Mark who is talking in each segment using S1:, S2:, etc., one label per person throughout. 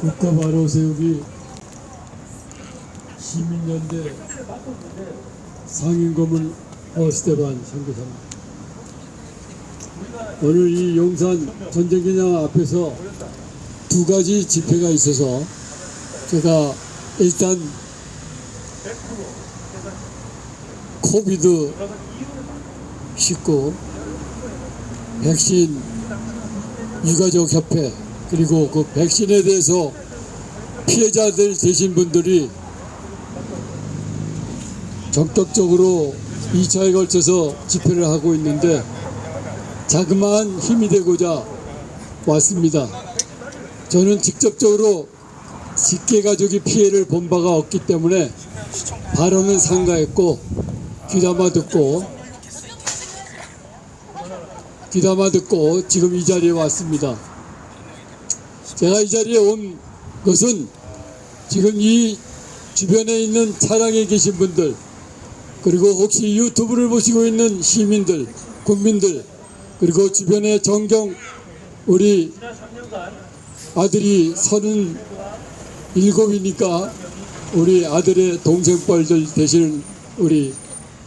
S1: 국가 바로 세우기 시민연대 상임고문 어스테반 선교사입니다. 오늘 이 용산 전쟁기장 앞에서 두 가지 집회가 있어서 제가 일단 코비드 19 백신 유가족 협회 그리고 그 백신에 대해서 피해자들 되신 분들이 적극적으로 2차에 걸쳐서 집회를 하고 있는데 자그마한 힘이 되고자 왔습니다. 저는 직접적으로 직계가족이 피해를 본 바가 없기 때문에 발언은 삼가했고 귀담아 듣고 지금 이 자리에 왔습니다. 제가 이 자리에 온 것은 지금 이 주변에 있는 차량에 계신 분들 그리고 혹시 유튜브를 보시고 있는 시민들, 국민들 그리고 주변에 정경 우리 아들이 37이니까 우리 아들의 동생뻘들 되시는 우리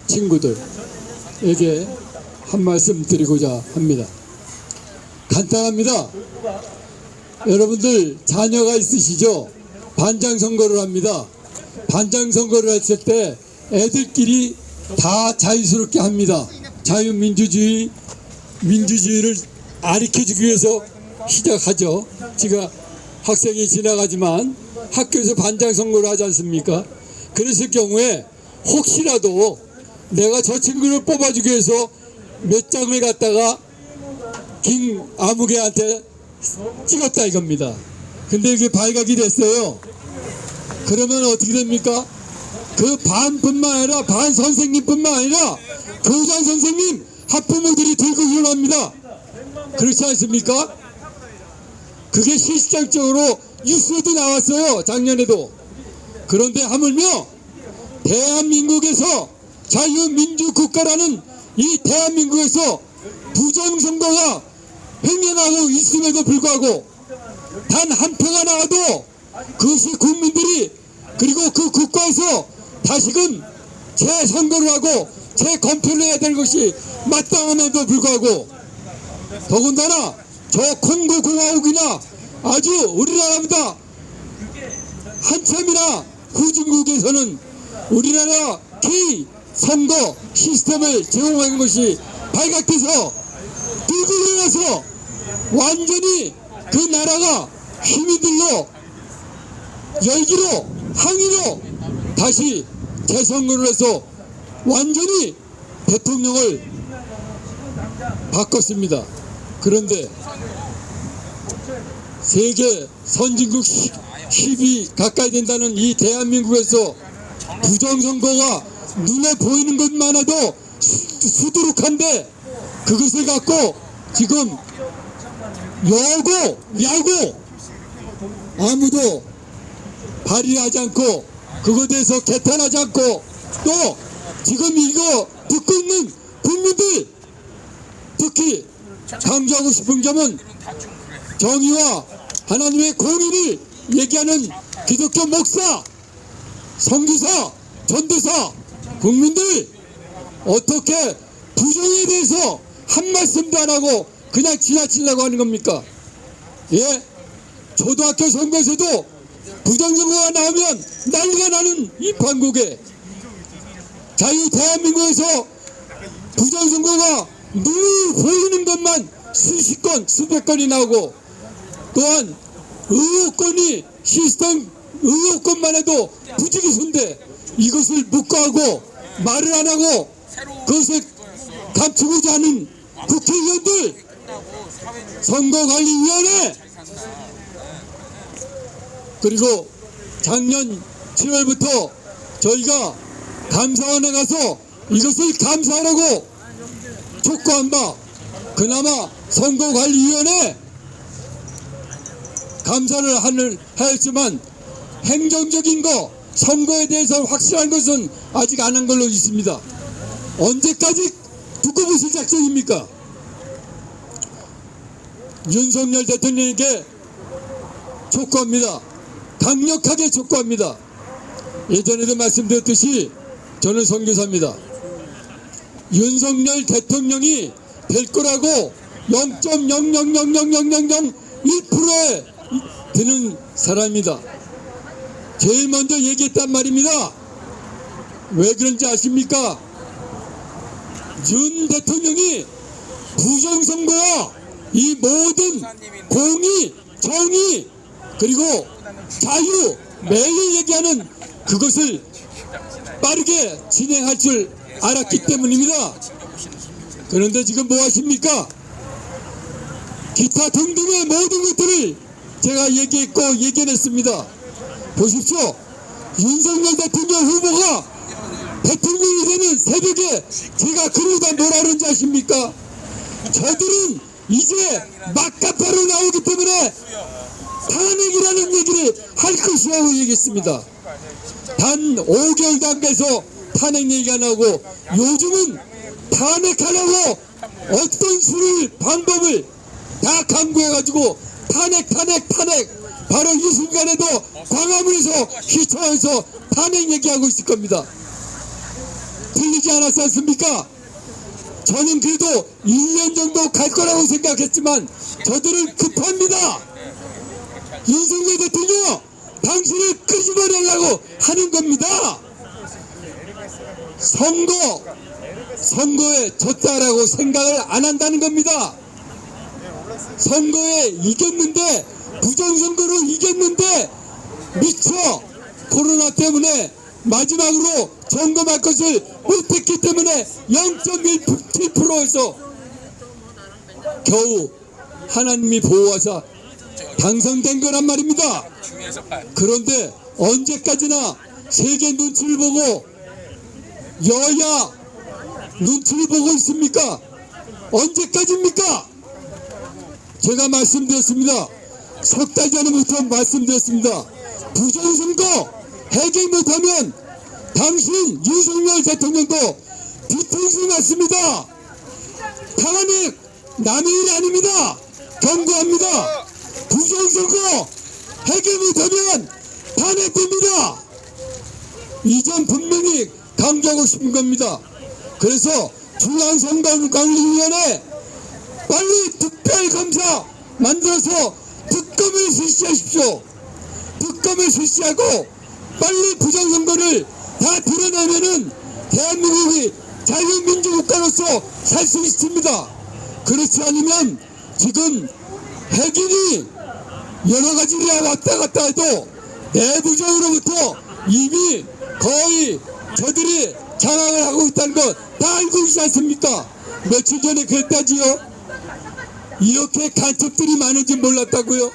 S1: 친구들에게 한 말씀 드리고자 합니다. 간단합니다. 여러분들 자녀가 있으시죠? 반장선거를 합니다. 반장선거를 했을 때 애들끼리 다 자유스럽게 합니다. 자유민주주의를 가르쳐주기 위해서 시작하죠. 제가 학생이 지나가지만 학교에서 반장선거를 하지 않습니까? 그랬을 경우에 혹시라도 내가 저 친구를 뽑아주기 위해서 몇 장을 갖다가 김아무개한테 찍었다 이겁니다. 근데 이게 발각이 됐어요. 그러면 어떻게 됩니까? 그 반뿐만 아니라 반 선생님뿐만 아니라 교장 선생님 학부모들이 들고 일어납니다. 그렇지 않습니까? 그게 실질적으로 뉴스에도 나왔어요. 작년에도. 그런데 하물며 대한민국에서 자유민주국가라는 이 대한민국에서 부정선거가 횡행하고 있음에도 불구하고 단 한 표가 나와도 그것이 국민들이 그리고 그 국가에서 다시금 재선거를 하고 재검표를 해야 될 것이 마땅함에도 불구하고 더군다나 저 콩고공화국이나 아주 우리나라보다 한참이나 후진국에서는 우리나라 K 선거 시스템을 제공하는 것이 발각돼서 들고 일어나서 완전히 그 나라가 힘이 들러 열기로 항의로 다시 재선거를 해서 완전히 대통령을 바꿨습니다. 그런데 세계 선진국 10위 가까이 된다는 이 대한민국에서 부정선거가 눈에 보이는 것만 해도 수두룩한데 그것을 갖고 지금 야구 아무도 발의하지 않고 그것에 대해서 개탄하지 않고 또 지금 이거 듣고 있는 국민들 특히 강조하고 싶은 점은 정의와 하나님의 공의를 얘기하는 기독교 목사, 선교사, 전도사, 국민들 어떻게 부정에 대해서 한 말씀도 안 하고 그냥 지나치려고 하는 겁니까? 예? 초등학교 선거에서도 부정선거가 나오면 난리가 나는 이 판국에 자유 대한민국에서 부정선거가 눈이 보이는 것만 수십 건, 수백 건이 나오고 또한 의혹건이 시스템 의혹건만 해도 부지기수인데 이것을 묵과하고 말을 안 하고 그것을 감추고자 하는 국회의원들 선거관리위원회 그리고 작년 7월부터 저희가 감사원에 가서 이것을 감사하라고 촉구한 바 그나마 선거관리위원회 감사를 하였지만 행정적인 거 선거에 대해서 확실한 것은 아직 안 한 걸로 있습니다. 언제까지 두고 보실 작정입니까? 윤석열 대통령에게 촉구합니다. 강력하게 촉구합니다. 예전에도 말씀드렸듯이 저는 선교사입니다. 윤석열 대통령이 될 거라고 0.0000001%에 드는 사람입니다. 제일 먼저 얘기했단 말입니다. 왜 그런지 아십니까? 윤 대통령이 부정선거와 이 모든 공의, 정의, 그리고 자유, 매일 얘기하는 그것을 빠르게 진행할 줄 알았기 때문입니다. 그런데 지금 뭐 하십니까? 기타 등등의 모든 것들을 제가 얘기했고 얘기했습니다. 보십시오. 윤석열 대통령 후보가 대통령이 되는 새벽에 제가 그러다 뭐라 그런지 아십니까? 저들은 이제 막가파로 나오기 때문에 탄핵이라는 얘기를 할 것이라고 얘기했습니다. 단 5개월 단계에서 탄핵 얘기가 나오고 요즘은 탄핵하려고 어떤 수를 방법을 다 강구해가지고 탄핵 바로 이 순간에도 광화문에서 휘청해서 탄핵 얘기하고 있을 겁니다. 틀리지 않았지 않습니까? 저는 그래도 1년 정도 갈 거라고 생각했지만 저들은 급합니다. 윤석열 대통령 당신을 끄집어내려고 하는 겁니다. 선거에 졌다라고 생각을 안 한다는 겁니다. 선거에 이겼는데 부정선거로 이겼는데 미처 코로나 때문에 마지막으로 점검할 것을 못했기 때문에 0.17%에서 겨우 하나님이 보호하사 당선된 거란 말입니다. 그런데 언제까지나 세계 눈치를 보고 여야 눈치를 보고 있습니까? 언제까지입니까? 제가 말씀드렸습니다. 석 달 전부터 말씀드렸습니다. 부정선거 해결 못하면 당신 윤석열 대통령도 뒤통수 맞습니다. 탄핵 남의 일 아닙니다. 경고합니다. 부정선거 해결 못하면 탄핵됩니다. 이 점 분명히 강조하고 싶은 겁니다. 그래서 중앙선거관리위원회 빨리 특별검사 만들어서 특검을 실시하십시오. 특검을 실시하고 빨리 부정선거를 다 드러내면은 대한민국이 자유민주국가로서 살 수 있습니다. 그렇지 않으면 지금 핵인이 여러 가지를 왔다 갔다 해도 내부적으로부터 이미 거의 저들이 장악을 하고 있다는 거 다 알고 있지 않습니까? 며칠 전에 그랬다지요. 이렇게 간첩들이 많은지 몰랐다고요?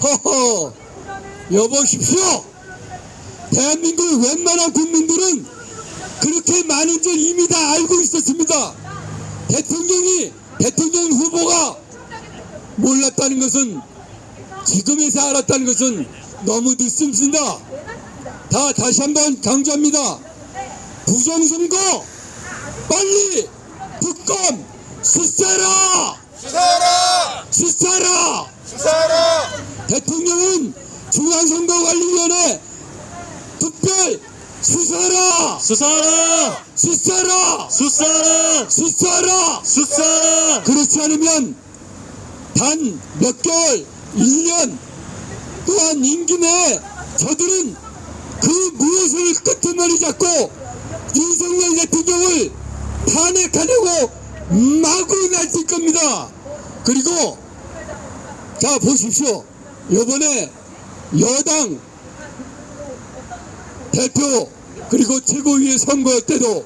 S1: 허허, 여보십시오. 대한민국 웬만한 국민들은 그렇게 많은 줄 이미 다 알고 있었습니다. 대통령 후보가 몰랐다는 것은, 지금에서 알았다는 것은 너무 늦습니다. 다시 한번 강조합니다. 부정선거 빨리 특검 수사라! 대통령은 중앙선거관리위원회 특별 수사라! 그렇지 않으면 단 몇 개월, 1년 또한 임기 내에 저들은 그 무엇을 끄트머리 잡고 윤석열 대통령을 탄핵하려고 마구 날뛸 겁니다. 그리고 자 보십시오. 이번에 여당 대표 그리고 최고위의 선거 때도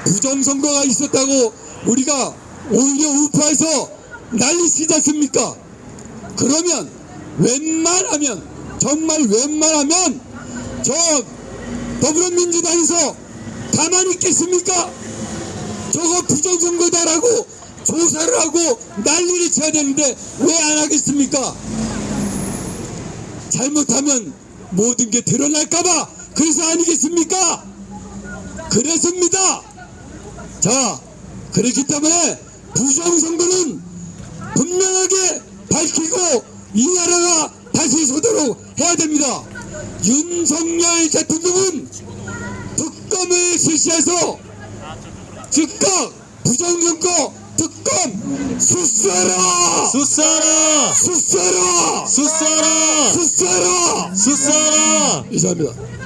S1: 부정선거가 있었다고 우리가 오히려 우파에서 난리치지 않습니까? 그러면 정말 웬만하면 저 더불어민주당에서 가만히 있겠습니까? 저거 부정선거다라고 조사를 하고 난리를 쳐야 되는데 왜 안 하겠습니까? 잘못하면 모든 게 드러날까봐 그래서 아니겠습니까? 그랬습니다. 자, 그렇기 때문에 부정선거는 분명하게 밝히고 이 나라가 다시 서도록 해야 됩니다. 윤석열 대통령은 특검을 실시해서 즉각 부정선거 특검 수사라!
S2: 숫사라!
S1: 수사라!
S2: 숫사라!
S1: 수사라!
S2: 숫사라!
S1: 이상입니다.